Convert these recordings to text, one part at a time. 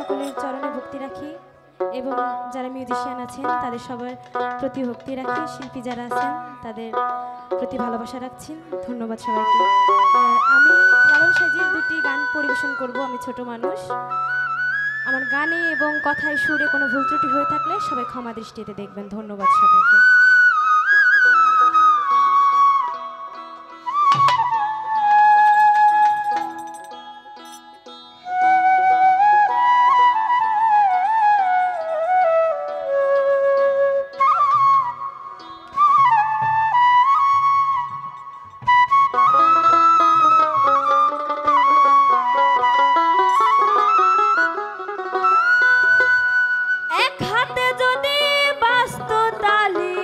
সকলের চরণে ভক্তি রাখি এবং যারা মিউজিশিয়ান আছেন তাদের সবার প্রতি ভক্তি রাখি, শিল্পী যারা আছেন তাদের প্রতি ভালোবাসা রাখছি। ধন্যবাদ সবাইকে। আমি লালন সাইজির দুটি গান পরিবেশন করব। আমি ছোট মানুষ, আমার গানে এবং কথায় সুরে কোনো ভুল ত্রুটি হয়ে থাকলে সবাই ক্ষমা দৃষ্টিতে দেখবেন। ধন্যবাদ সবাইকে। এক হাতে যদি বাজতো তালি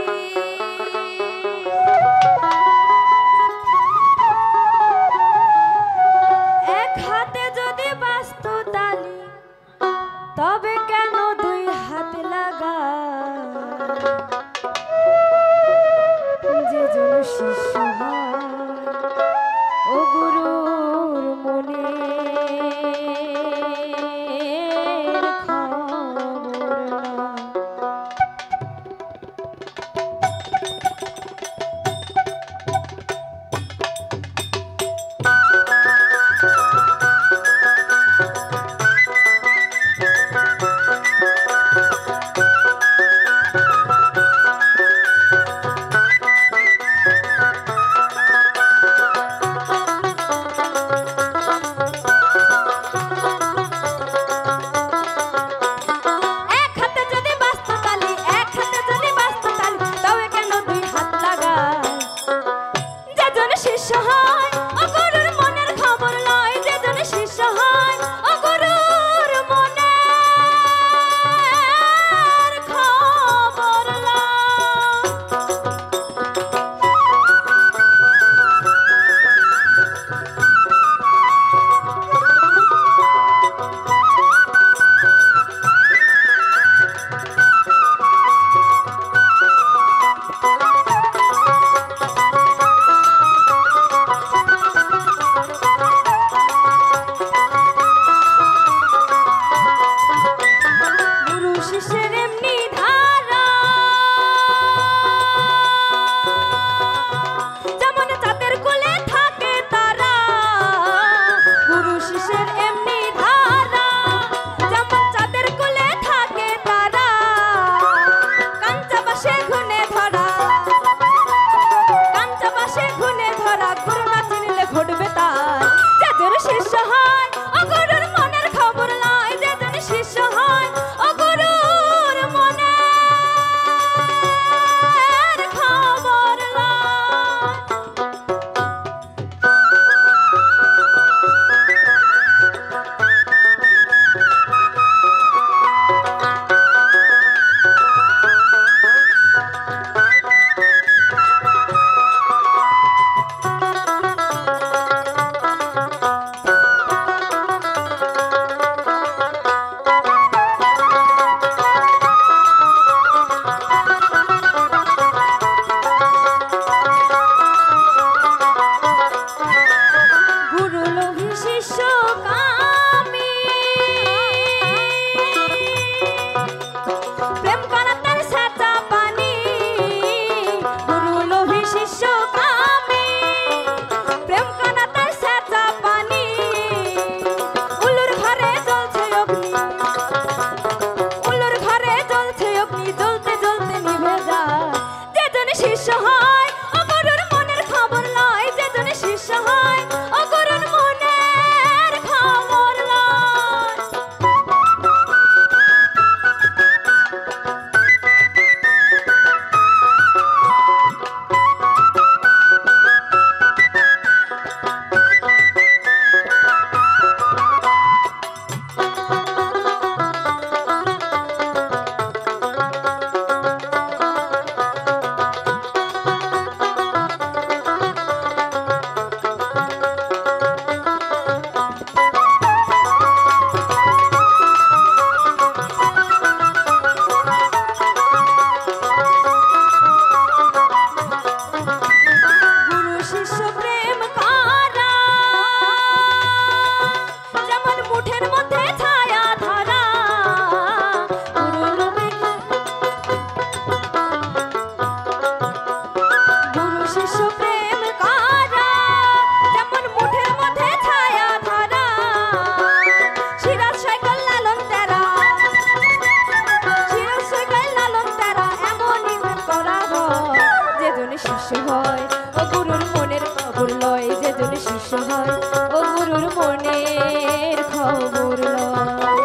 খবর লয়।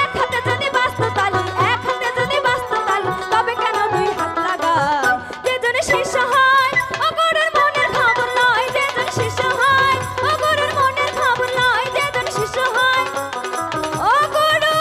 এক হাতে যদি বাজতো তালি, এক হাতে যদি বাজতো তালি, তবে কেন দুই হাত লাগায়? যে জন শিষ্য হয় ও গুরুর মনের খবর লয়, যে জন শিষ্য হয় ও গুরুর মনের খবর লয়, যে জন শিষ্য হয় ও গুরু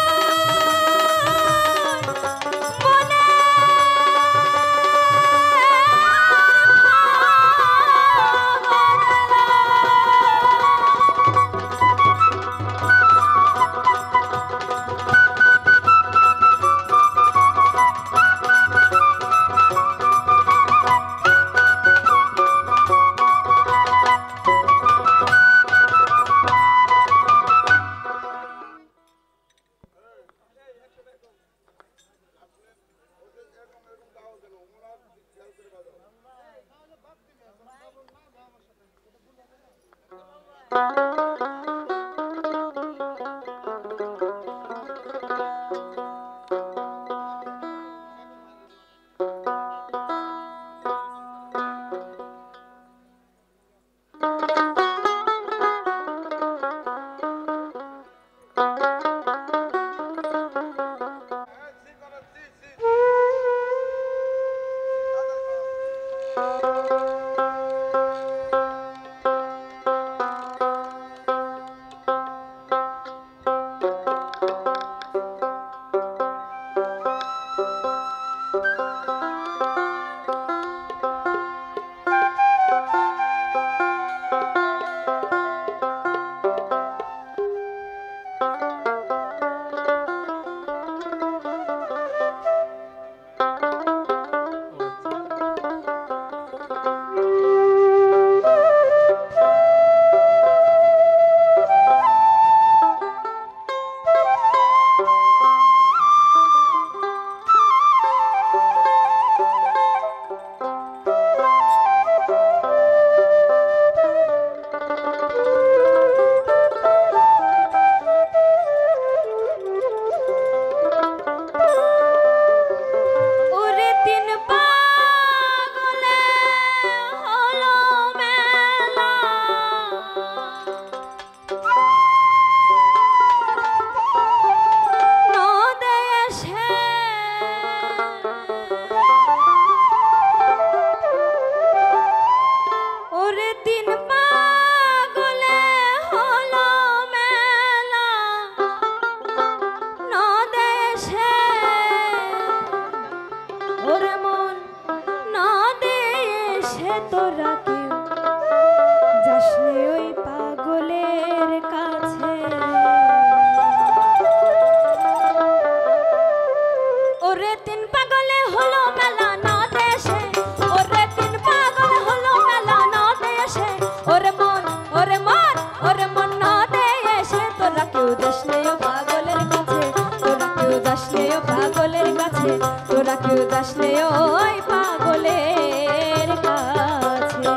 তোরা কেউ যাস নে ওই পাগলের কাছে।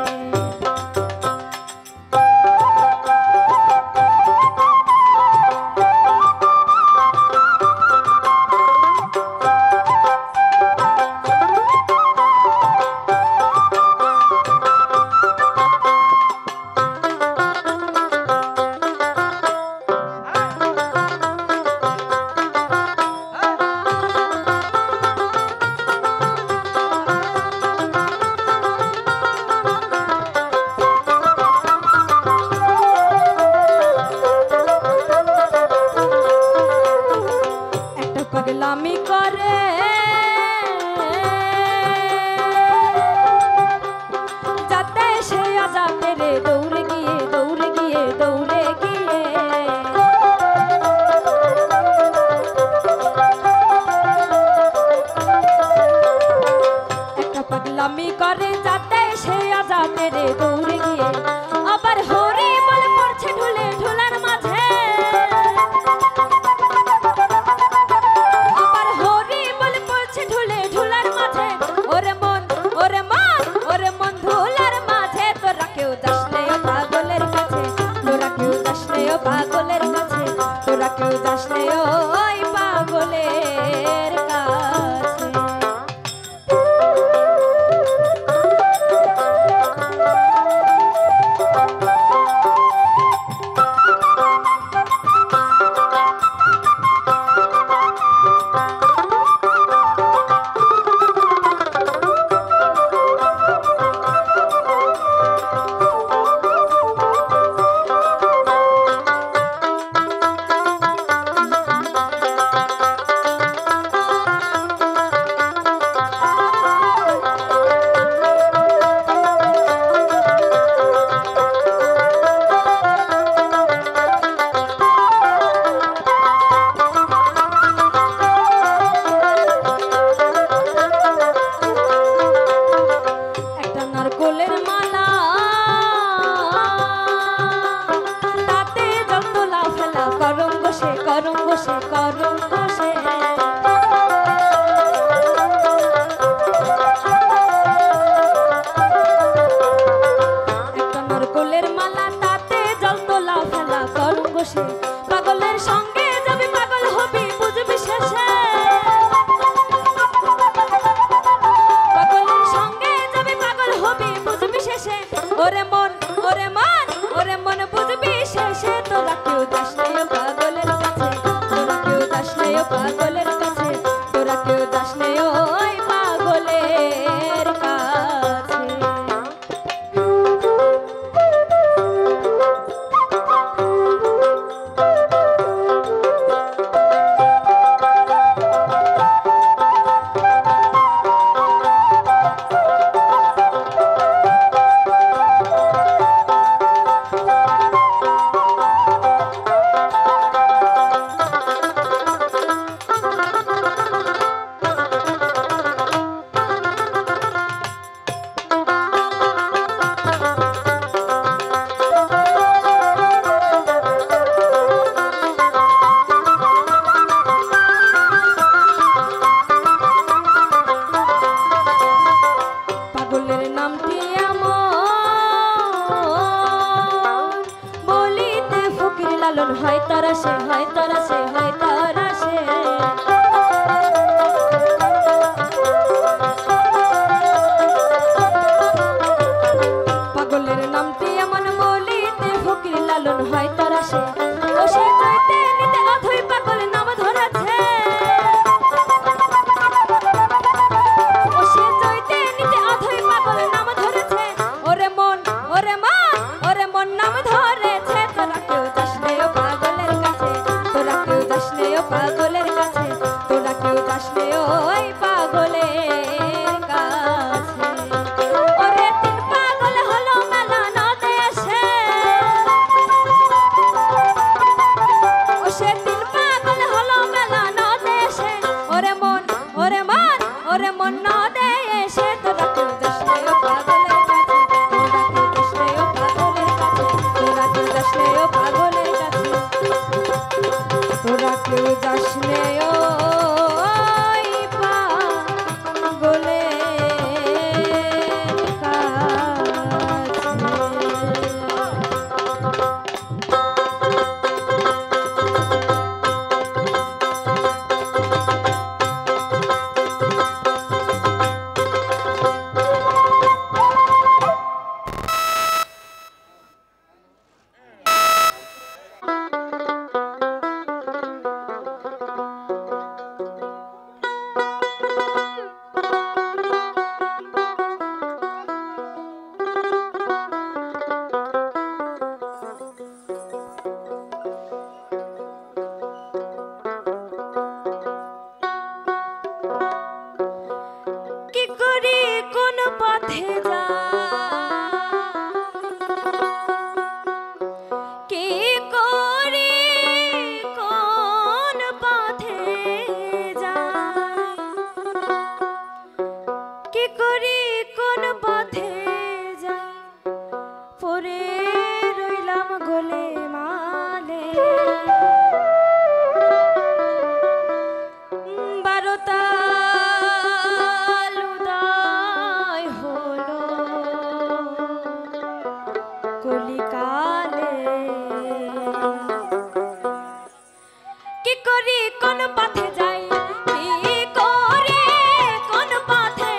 পাগলামি করে যাতে সে আজাতে রে দৌড়ে গিয়ে দৌড়ে গিয়ে দৌড়ে গিয়ে একটা পাগলামি করে যাতে সে আজাতে রে দৌড়ে গিয়ে আবার হরি বলে পড়ছে ঢুলে ঢুলার মাঝে পাগলের কাছে তোরা কেউ যাস নে ওই পাগলের কাছে। করঙ্গ সে করঙ্গ সে একটা নরকলের মালা তাতে জল তোলা ফেলা করঙ্গ সে পাগলের সঙ্গে যাবে পাগল হবি বুঝবি শেষে পাগলের সঙ্গে যাবে পাগল হবি বুঝবি শেষে ওরে মন ওরে মন ওরে মন বুঝবি শেষে তোরা কেউ যাস নাই পাগলের কাছে তোরা কেউ যাস নাই পাগলের কাছে তোরা কেউ যাস নাই ওই পাগলের কাছে পাগলের নামটি আমার বলিতে ফকির লালন হয় তারা সে হয় তারা সে হয় তারা সে পাগলের নামটি এমন বলিতে ফকির লালন হয় তারা সে ও সে যাইতে নিতে অথই পাগল নাম ধরেছে ও সে যাইতে নিতে অথই পাগল নাম ধরেছে ওরে মন ওরে মন ওরে মন নাম ধরেছে তোরা কেউ যাস নাই পাগলের কাছে তোরা কেউ যাস নাই পাগলের কাছে তোরা কেউ যাস নাই ওই পাগলের কাছে ওরে তিন পাগল হলো মেলা না দেশে ও সে তিন পাগল হলো মেলা না দেশে ওরে মন ওরে মন ওরে মন না দেশে তোরা কেউ যাস নাই পাগলের কাছে তোরা কেউ যাস নাই পাগলের কাছে তোরা কেউ যাস নাই পাগলের কাছে তোরা কেউ যাস নাই ওই পাগলের কাছে কি করি কোন পথে যা কি করি কোন পথে যা কি করি কোন পথে যাই পরে রইলাম গলে মালে বারোটা উদয় হলো কলিকালে কি করি কোন পথে যাই কি করি কোন পথে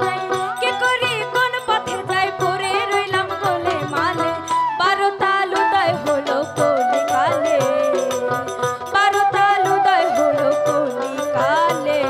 যাই কি করি কোন পথে যাই পরে রইলাম গলে মালে বারোটা উদয় হলো কলিকালে বারোটা উদয় হলো কলিকালে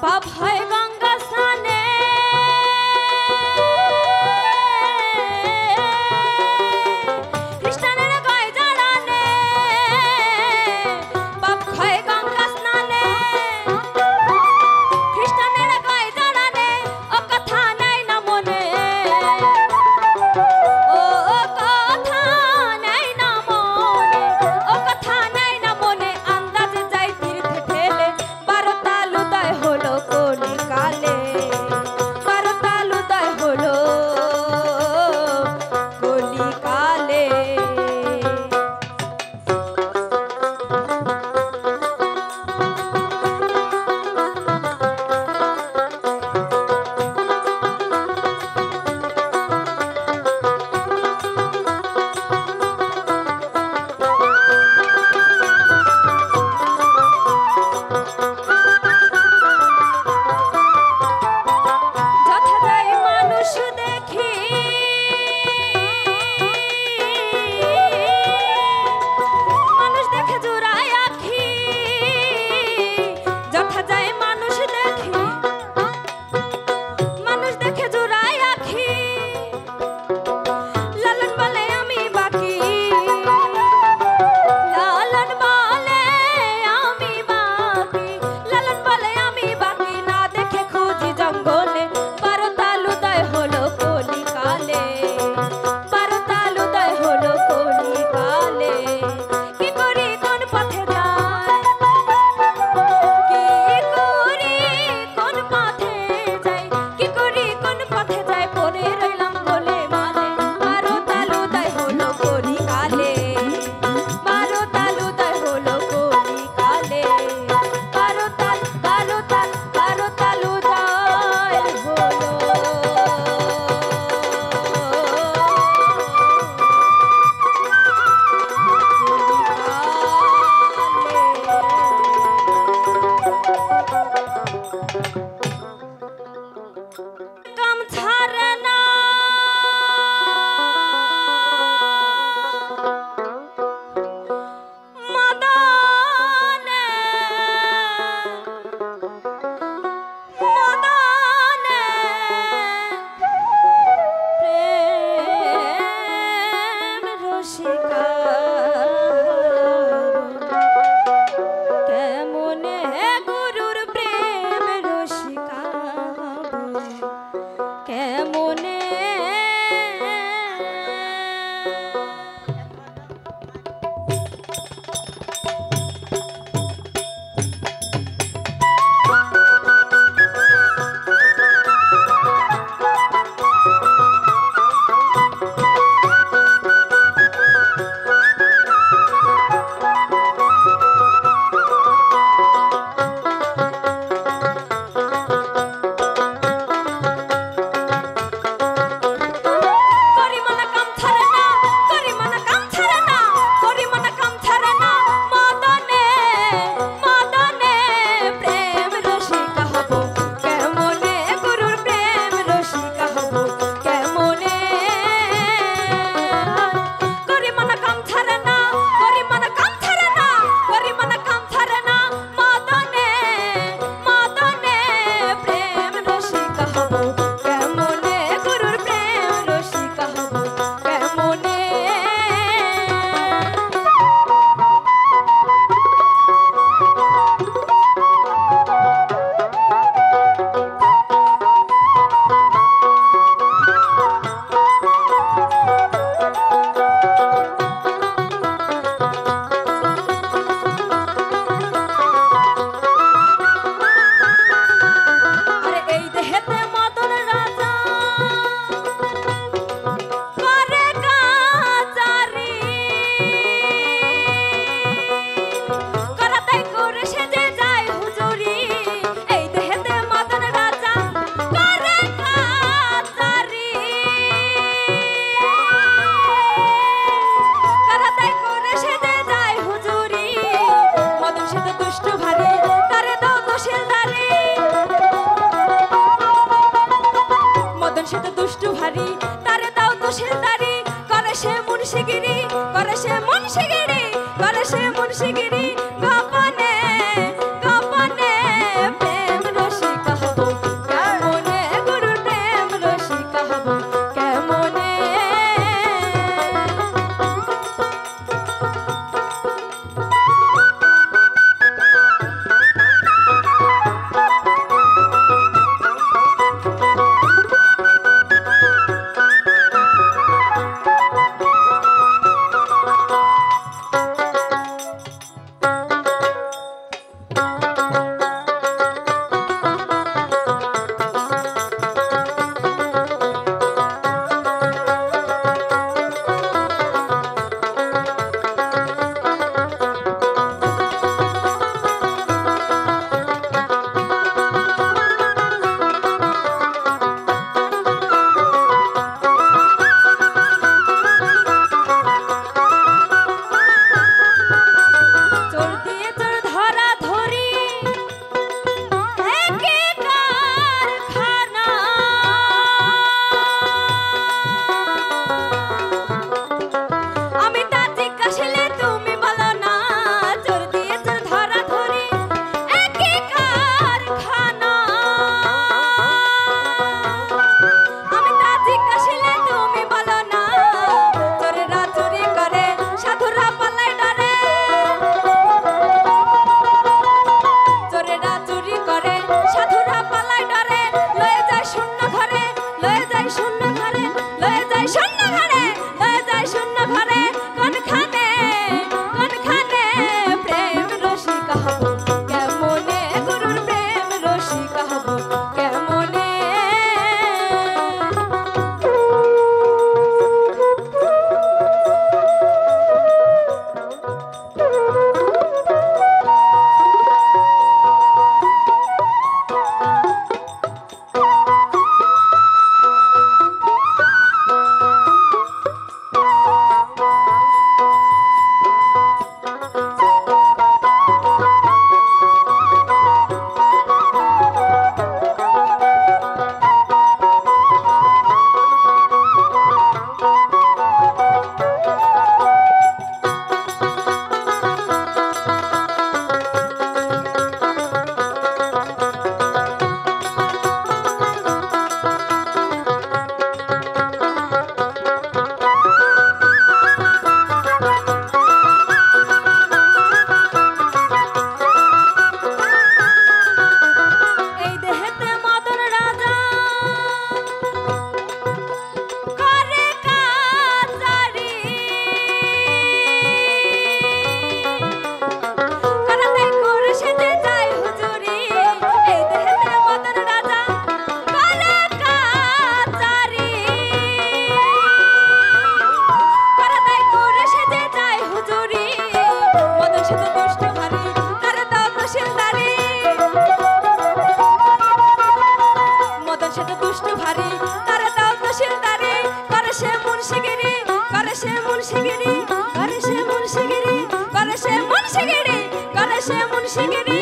পাপ হয় গঙ্গা স্নানে, খ্রিস্টানের গায়ে জ্বালানে, পাপ হয় গঙ্গা স্নানে, খ্রিস্টানের গায়ে জ্বালানে, ও কথা নাই না মনে, ও কথা নাই না মনে, ও কথা নাই না মনে, আন্দাজে যাই তীর্থে ঠেলে, 12 তাল উদয় হলো কোনে কালে, 12 তাল উদয় হলো কলিকালে। যথাযাই মানুষ দেখি, মানুষ দেখে জোড়ায় আখি, যথাযাই মানুষ দেখি, মানুষ দেখে জোড়ায় আখি, লালন বলে আমি বাকি, লালন বলে আমি বাকি, লালন বলে আমি বাকি, না দেখে খুঁজি জঙ্গলে, 12 তাল উদয় হলো কলিকালে, 12 তাল উদয় হলো কলিকালে। কি করি কোন পথে যাই, কি করি কোন পথে যাই, কি করি কোন পথে যাই, পড়ে রইলাম বলে মালে, 12 তাল উদয় হলো কলিকালে, 12 তাল উদয় হলো কলিকালে, 12 তাল 12 তাল 12 তাল উদয় হলো কাম ছাড়ে না, মদনে মদনে প্রেম রসিকা, কেমনে গুরুর প্রেম রসিকা, কেমনে মুন্সিগিরি গোপনে গোপনে প্রেম রসিক বিষ্ণু ভারী তারে দাও তহসিলদারি করে সে মুন্সিগিরি করে সে মুন্সিগিরি করে সে মুন্সিগিরি করে সে মুন্সিগিরি করে সে মুন্সিগিরি